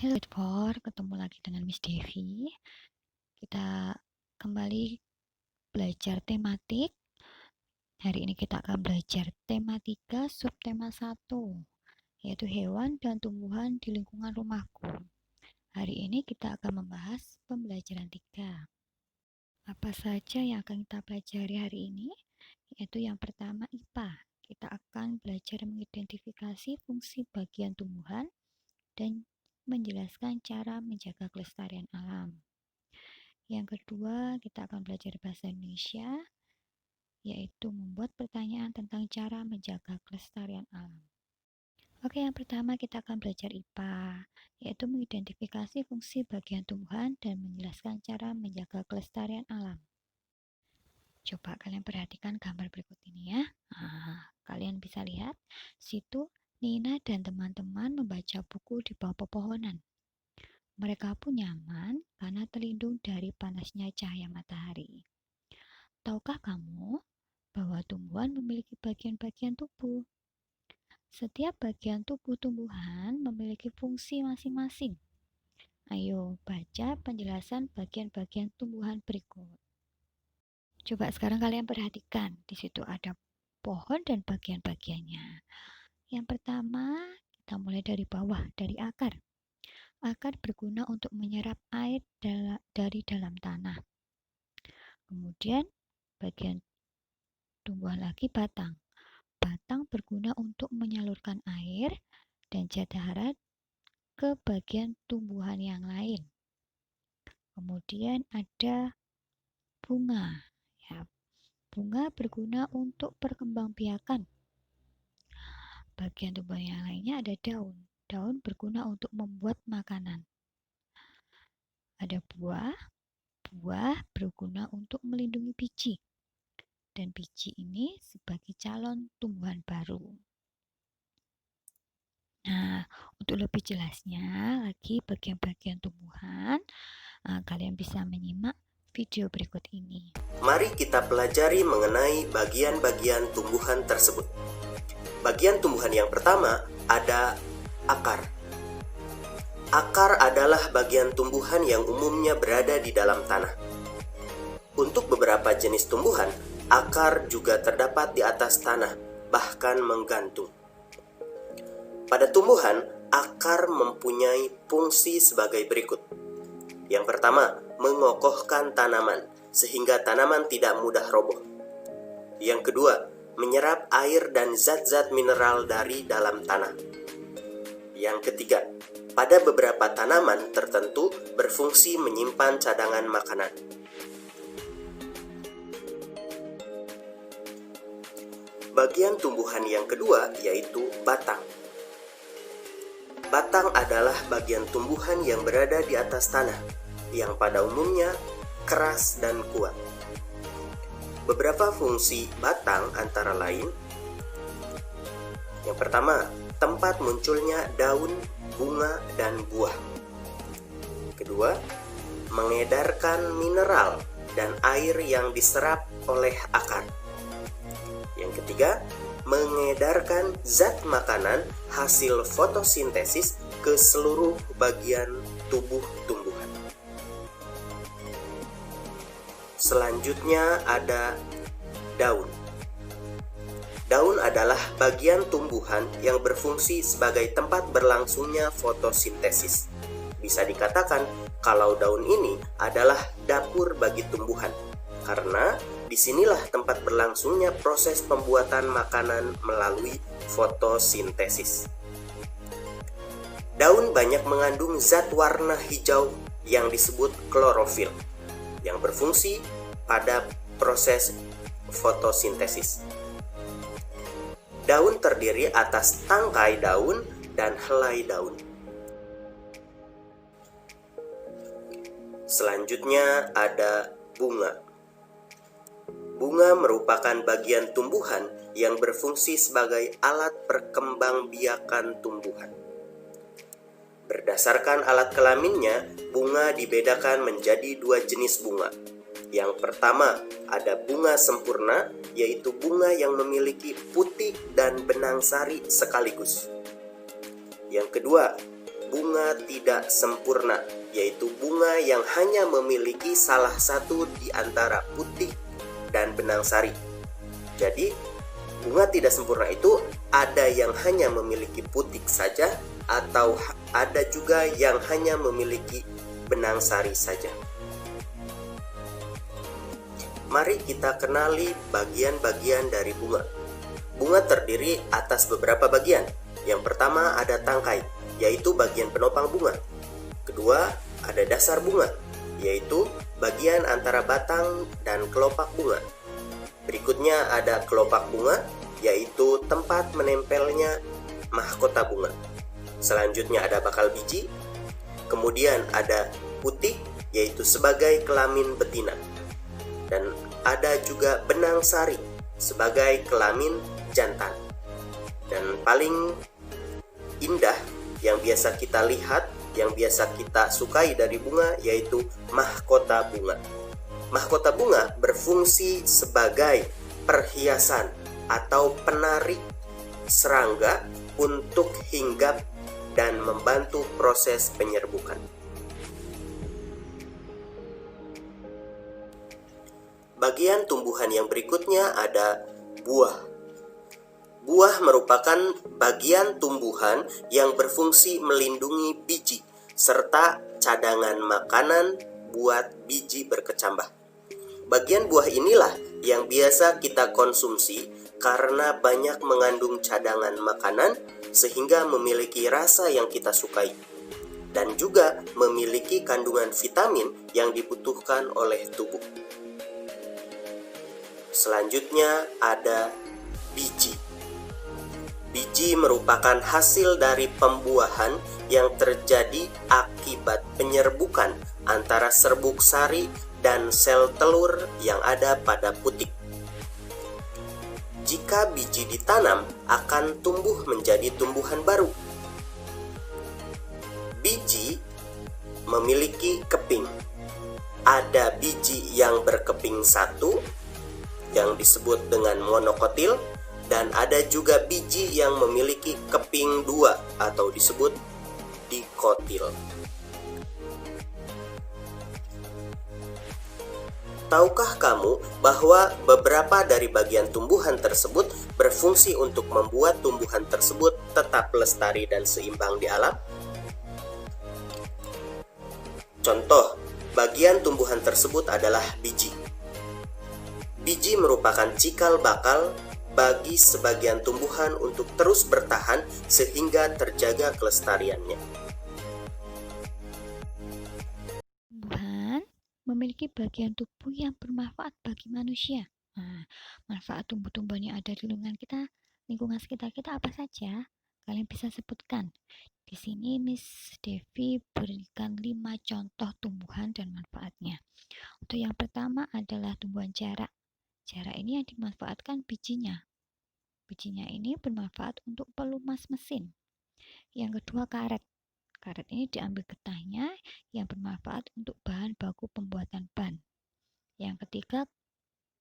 Hello Edward, ketemu lagi dengan Miss Devi. Kita kembali belajar tematik. Hari ini kita akan belajar tema 3, subtema 1, yaitu hewan dan tumbuhan di lingkungan rumahku. Hari ini kita akan membahas pembelajaran 3. Apa saja yang akan kita pelajari hari ini? Yaitu yang pertama IPA. Kita akan belajar mengidentifikasi fungsi bagian tumbuhan dan menjelaskan cara menjaga kelestarian alam. Yang kedua, kita akan belajar bahasa Indonesia, yaitu membuat pertanyaan tentang cara menjaga kelestarian alam. Oke, yang pertama kita akan belajar IPA, yaitu mengidentifikasi fungsi bagian tumbuhan dan menjelaskan cara menjaga kelestarian alam. Coba kalian perhatikan gambar berikut ini ya. Kalian bisa lihat, situ Nina dan teman-teman membaca buku di bawah pepohonan. Mereka pun nyaman karena terlindung dari panasnya cahaya matahari. Tahukah kamu bahwa tumbuhan memiliki bagian-bagian tubuh? Setiap bagian tubuh tumbuhan memiliki fungsi masing-masing. Ayo baca penjelasan bagian-bagian tumbuhan berikut. Coba sekarang kalian perhatikan, di situ ada pohon dan bagian-bagiannya. Yang pertama, kita mulai dari bawah, dari akar. Akar berguna untuk menyerap air dari dalam tanah. Kemudian bagian tumbuhan lagi batang. Batang berguna untuk menyalurkan air dan zat hara ke bagian tumbuhan yang lain. Kemudian ada bunga. Ya, bunga berguna untuk perkembangbiakan. Bagian tumbuhan yang lainnya ada daun. Daun berguna untuk membuat makanan. Ada buah. Buah berguna untuk melindungi biji. Dan biji ini sebagai calon tumbuhan baru. Nah, untuk lebih jelasnya lagi bagian-bagian tumbuhan, kalian bisa menyimak video berikut ini. Mari kita pelajari mengenai bagian-bagian tumbuhan tersebut. Bagian tumbuhan yang pertama ada akar. Akar adalah bagian tumbuhan yang umumnya berada di dalam tanah. Untuk beberapa jenis tumbuhan, akar juga terdapat di atas tanah, bahkan menggantung. Pada tumbuhan, akar mempunyai fungsi sebagai berikut. Yang pertama, mengokohkan tanaman, sehingga tanaman tidak mudah roboh. Yang kedua, menyerap air dan zat-zat mineral dari dalam tanah. Yang ketiga, pada beberapa tanaman tertentu berfungsi menyimpan cadangan makanan. Bagian tumbuhan yang kedua yaitu batang. Batang adalah bagian tumbuhan yang berada di atas tanah, yang pada umumnya keras dan kuat. Beberapa fungsi batang antara lain: yang pertama, tempat munculnya daun, bunga, dan buah. Kedua, mengedarkan mineral dan air yang diserap oleh akar. Yang ketiga, mengedarkan zat makanan hasil fotosintesis ke seluruh bagian tubuh tumbuhan. Selanjutnya ada daun. Daun adalah bagian tumbuhan yang berfungsi sebagai tempat berlangsungnya fotosintesis. Bisa dikatakan kalau daun ini adalah dapur bagi tumbuhan, karena disinilah tempat berlangsungnya proses pembuatan makanan melalui fotosintesis. Daun banyak mengandung zat warna hijau yang disebut klorofil, yang berfungsi pada proses fotosintesis. Daun terdiri atas tangkai daun dan helai daun. Selanjutnya ada bunga. Bunga merupakan bagian tumbuhan yang berfungsi sebagai alat perkembangbiakan tumbuhan. Berdasarkan alat kelaminnya, bunga dibedakan menjadi dua jenis bunga. Yang pertama, ada bunga sempurna, yaitu bunga yang memiliki putih dan benang sari sekaligus. Yang kedua, bunga tidak sempurna, yaitu bunga yang hanya memiliki salah satu di antara putih dan benang sari. Jadi, bunga tidak sempurna itu ada yang hanya memiliki putih saja atau ada juga yang hanya memiliki benang sari saja. Mari kita kenali bagian-bagian dari bunga. Bunga terdiri atas beberapa bagian. Yang pertama ada tangkai, yaitu bagian penopang bunga. Kedua, ada dasar bunga, yaitu bagian antara batang dan kelopak bunga. Berikutnya ada kelopak bunga, yaitu tempat menempelnya mahkota bunga. Selanjutnya ada bakal biji. Kemudian ada putih, yaitu sebagai kelamin betina. Dan ada juga benang sari sebagai kelamin jantan. Dan paling indah yang biasa kita lihat, yang biasa kita sukai dari bunga, yaitu mahkota bunga. Mahkota bunga berfungsi sebagai perhiasan atau penarik serangga untuk hinggap dan membantu proses penyerbukan. Bagian tumbuhan yang berikutnya ada buah. Buah merupakan bagian tumbuhan yang berfungsi melindungi biji serta cadangan makanan buat biji berkecambah. Bagian buah inilah yang biasa kita konsumsi karena banyak mengandung cadangan makanan sehingga memiliki rasa yang kita sukai dan juga memiliki kandungan vitamin yang dibutuhkan oleh tubuh. Selanjutnya ada biji. Biji merupakan hasil dari pembuahan yang terjadi akibat penyerbukan antara serbuk sari dan sel telur yang ada pada putik. Jika biji ditanam, akan tumbuh menjadi tumbuhan baru. Biji memiliki keping. Ada biji yang berkeping satu, yang disebut dengan monokotil, dan ada juga biji yang memiliki keping dua atau disebut dikotil. Tahukah kamu bahwa beberapa dari bagian tumbuhan tersebut berfungsi untuk membuat tumbuhan tersebut tetap lestari dan seimbang di alam? Contoh, bagian tumbuhan tersebut adalah biji. Biji merupakan cikal bakal bagi sebagian tumbuhan untuk terus bertahan sehingga terjaga kelestariannya. Tumbuhan memiliki bagian tubuh yang bermanfaat bagi manusia. Nah, manfaat tumbuh-tumbuhan yang ada di lingkungan sekitar kita apa saja? Kalian bisa sebutkan. Di sini Miss Devi berikan 5 contoh tumbuhan dan manfaatnya. Untuk yang pertama adalah tumbuhan jarak. Jarak ini yang dimanfaatkan bijinya. Bijinya ini bermanfaat untuk pelumas mesin. Yang kedua karet. Karet ini diambil getahnya yang bermanfaat untuk bahan baku pembuatan ban. Yang ketiga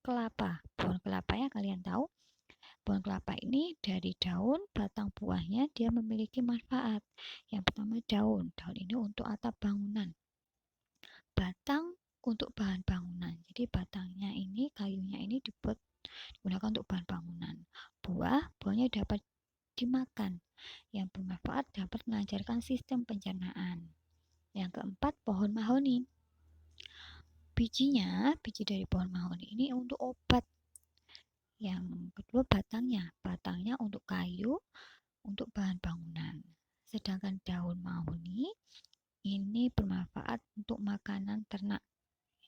kelapa. Pohon kelapa ya kalian tahu. Pohon kelapa ini dari daun, batang buahnya dia memiliki manfaat. Yang pertama daun. Daun ini untuk atap bangunan. Batang untuk bahan bangunan. Jadi batangnya ini, kayunya ini digunakan untuk bahan bangunan. Buahnya dapat dimakan. Yang bermanfaat dapat melancarkan sistem pencernaan. Yang keempat, pohon mahoni. Biji dari pohon mahoni ini untuk obat. Yang kedua, batangnya untuk kayu, untuk bahan bangunan. Sedangkan daun mahoni ini bermanfaat untuk makanan ternak.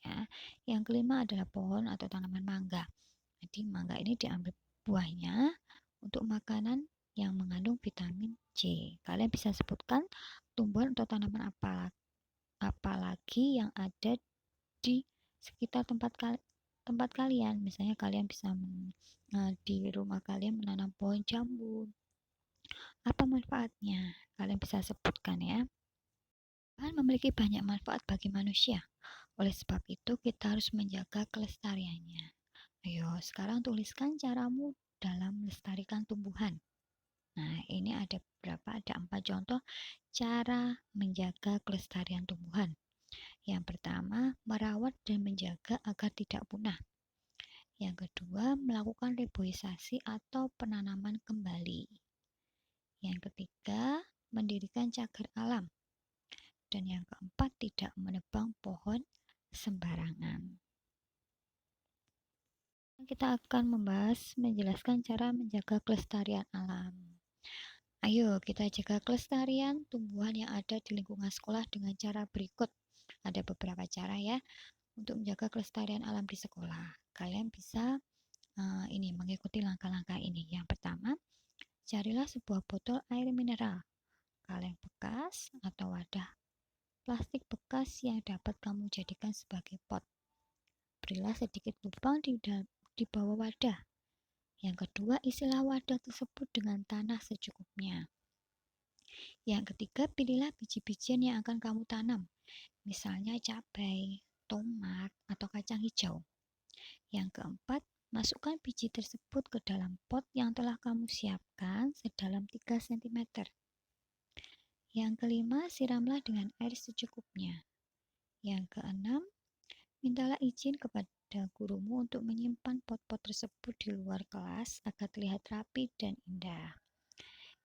Ya. Yang kelima adalah pohon atau tanaman mangga. Jadi mangga ini diambil buahnya untuk makanan yang mengandung vitamin C. Kalian bisa sebutkan tumbuhan atau tanaman apalagi yang ada di sekitar tempat kalian. Misalnya kalian bisa di rumah kalian menanam pohon jambu. Apa manfaatnya? Kalian bisa sebutkan ya. Tumbuhan memiliki banyak manfaat bagi manusia. Oleh sebab itu kita harus menjaga kelestariannya. Ayo, sekarang tuliskan caramu dalam melestarikan tumbuhan. Nah, ini ada berapa? Ada 4 contoh cara menjaga kelestarian tumbuhan. Yang pertama, merawat dan menjaga agar tidak punah. Yang kedua, melakukan reboisasi atau penanaman kembali. Yang ketiga, mendirikan cagar alam. Dan yang keempat, tidak menebang pohon sembarangan. Kita akan menjelaskan cara menjaga kelestarian alam. Ayo kita jaga kelestarian tumbuhan yang ada di lingkungan sekolah dengan cara berikut. Ada beberapa cara ya untuk menjaga kelestarian alam di sekolah. Kalian bisa mengikuti langkah-langkah ini. Yang pertama, carilah sebuah botol air mineral, kaleng bekas atau wadah plastik bekas yang dapat kamu jadikan sebagai pot. Berilah sedikit lubang di bawah wadah. Yang kedua, isilah wadah tersebut dengan tanah secukupnya. Yang ketiga, pilihlah biji-bijian yang akan kamu tanam, misalnya cabai, tomat, atau kacang hijau. Yang keempat, masukkan biji tersebut ke dalam pot yang telah kamu siapkan sedalam 3 cm. Yang kelima, siramlah dengan air secukupnya. Yang keenam, mintalah izin kepada gurumu untuk menyimpan pot-pot tersebut di luar kelas agar terlihat rapi dan indah.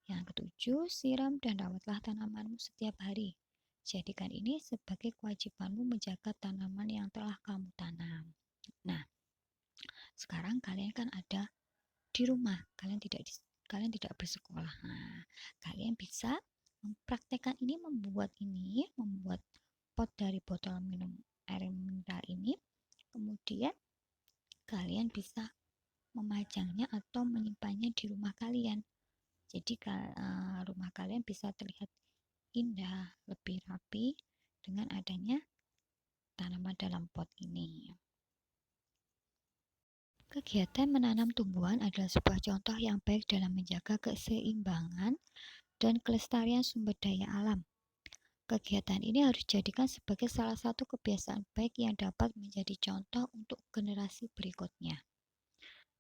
Yang ketujuh, siram dan rawatlah tanamanmu setiap hari. Jadikan ini sebagai kewajibanmu menjaga tanaman yang telah kamu tanam. Nah, sekarang kalian kan ada di rumah, kalian tidak bersekolah. Nah, kalian bisa mempraktekkan ini, membuat pot dari botol minum air mineral ini. Kemudian kalian bisa memajangnya atau menyimpannya di rumah kalian. Jadi rumah kalian bisa terlihat indah, lebih rapi dengan adanya tanaman dalam pot ini. Kegiatan menanam tumbuhan adalah sebuah contoh yang baik dalam menjaga keseimbangan dan kelestarian sumber daya alam. Kegiatan ini harus dijadikan sebagai salah satu kebiasaan baik yang dapat menjadi contoh untuk generasi berikutnya.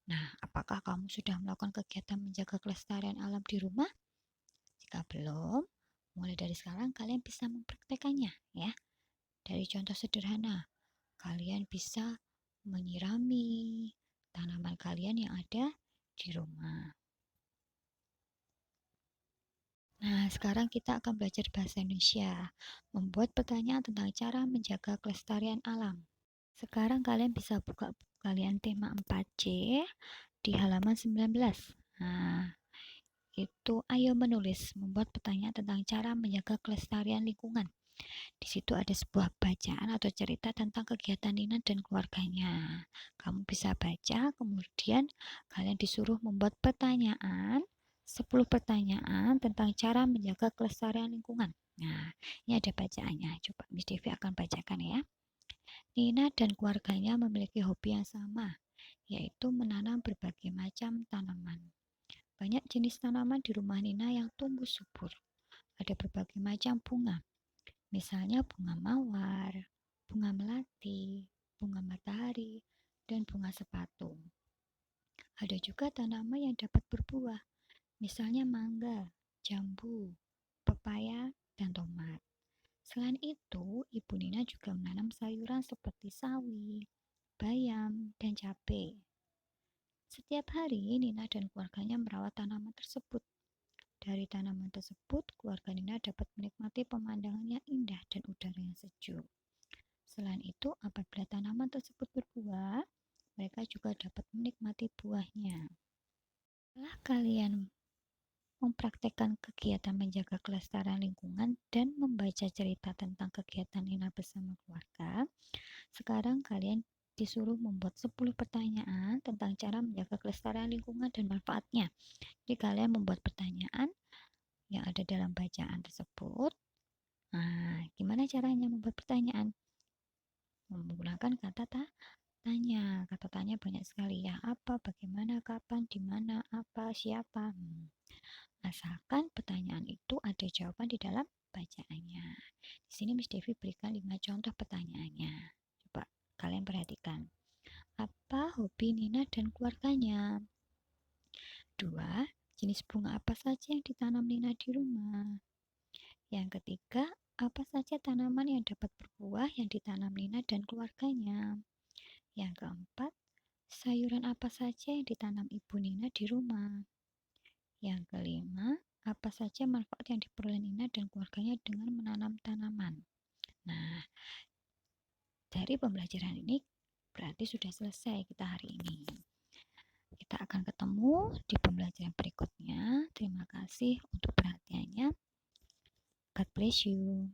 Nah, apakah kamu sudah melakukan kegiatan menjaga kelestarian alam di rumah? Jika belum, mulai dari sekarang kalian bisa mempraktekannya ya. Dari contoh sederhana, kalian bisa menyirami tanaman kalian yang ada di rumah. Nah, sekarang kita akan belajar bahasa Indonesia, membuat pertanyaan tentang cara menjaga kelestarian alam. Sekarang kalian bisa buka buku kalian tema 4C di halaman 19. Nah, itu ayo menulis, membuat pertanyaan tentang cara menjaga kelestarian lingkungan. Di situ ada sebuah bacaan atau cerita tentang kegiatan Nina dan keluarganya. Kamu bisa baca, kemudian kalian disuruh membuat pertanyaan, 10 pertanyaan tentang cara menjaga kelestarian lingkungan. Nah, ini ada bacaannya. Coba Miss Devi akan bacakan ya. Nina dan keluarganya memiliki hobi yang sama, yaitu menanam berbagai macam tanaman. Banyak jenis tanaman di rumah Nina yang tumbuh subur. Ada berbagai macam bunga, misalnya bunga mawar, bunga melati, bunga matahari, dan bunga sepatu. Ada juga tanaman yang dapat berbuah, misalnya mangga, jambu, pepaya, dan tomat. Selain itu, Ibu Nina juga menanam sayuran seperti sawi, bayam, dan cabai. Setiap hari, Nina dan keluarganya merawat tanaman tersebut. Dari tanaman tersebut, keluarga Nina dapat menikmati pemandangan yang indah dan udara yang sejuk. Selain itu, apabila tanaman tersebut berbuah, mereka juga dapat menikmati buahnya. Setelah kalian mempraktekkan kegiatan menjaga kelestarian lingkungan dan membaca cerita tentang kegiatan Nina bersama keluarga, sekarang kalian disuruh membuat 10 pertanyaan tentang cara menjaga kelestarian lingkungan dan manfaatnya. Jadi kalian membuat pertanyaan yang ada dalam bacaan tersebut. Nah, gimana caranya membuat pertanyaan? Menggunakan kata tanya. Kata tanya banyak sekali ya. Apa, bagaimana, kapan, di mana, apa, siapa. Asalkan pertanyaan itu ada jawaban di dalam bacaannya. Di sini Miss Devi berikan 5 contoh pertanyaannya. Coba kalian perhatikan. Apa hobi Nina dan keluarganya? 2. jenis bunga apa saja yang ditanam Nina di rumah. Yang ketiga, apa saja tanaman yang dapat berbuah yang ditanam Nina dan keluarganya. Yang keempat, sayuran apa saja yang ditanam Ibu Nina di rumah. Yang kelima, apa saja manfaat yang diperoleh Nina dan keluarganya dengan menanam tanaman. Nah, dari pembelajaran ini berarti sudah selesai kita hari ini. Kita akan ketemu di pembelajaran berikutnya. Terima kasih untuk perhatiannya. God bless you.